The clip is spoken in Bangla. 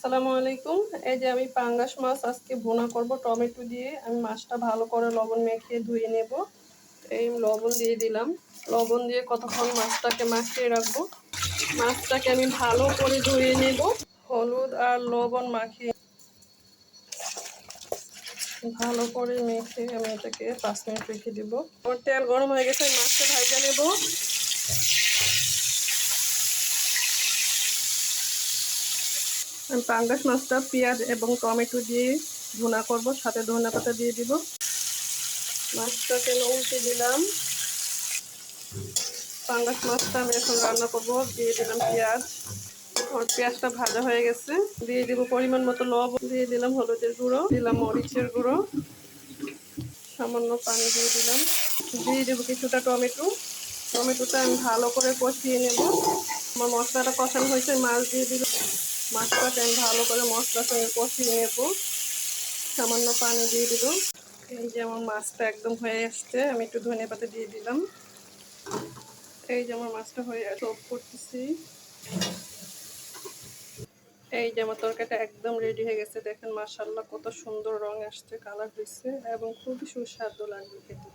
আসসালামু আলাইকুম। এই যে আমি পাঙ্গাস মাছ আজকে ভুনা করব টমেটো দিয়ে। আমি মাছটা ভালো করে লবণ মেখে ধুয়ে নেব। এই লবণ দিয়ে দিলাম। লবণ দিয়ে কতক্ষণ মাছটাকে মাখিয়ে রাখবো। মাছটাকে আমি ভালো করে ধুয়ে নেব। হলুদ আর লবণ মাখিয়ে ভালো করে মেখে আমি এটাকে 5 মিনিট রেখে দিব। আমার তেল গরম হয়ে গেছে, মাছটা ভাজা নেব। আমি পাঙ্গাস মাছটা পেঁয়াজ এবং টমেটো দিয়ে ভুনা করব, সাথে ধনেপাতা দিয়ে দিব। মাছটাকে উল্টে দিলাম। পাঙ্গাস মাছটা আমি এখন রান্না করব। দিয়ে দিলাম পেঁয়াজ। আমার পেঁয়াজটা ভাজা হয়ে গেছে। দিয়ে দিব পরিমাণ মতো লবণ, দিয়ে দিলাম হলুদের গুঁড়ো, দিলাম মরিচের গুঁড়ো, সামান্য পানি দিয়ে দিলাম। দিয়ে দেবো কিছুটা টমেটো। টমেটোটা আমি ভালো করে কষিয়ে নেব। আমার মশলাটা কষানো হয়েছে, মাছ দিয়ে দিলাম। মাছটাকে আমি ভালো করে মশলার সঙ্গে কষিয়ে নেব। সামান্য পানি দিয়ে দিব। এই যে আমার মাছটা একদম হয়ে আসছে, আমি একটু ধনেপাতা দিয়ে দিলাম। এই যে আমার মাছটা হয়ে সব করতেছি। এই যে আমার তরকারিটা একদম রেডি হয়ে গেছে। দেখেন মাশাআল্লাহ কত সুন্দর রং আসছে, কালার হয়েছে এবং খুবই সুস্বাদু লাগবে খেতে।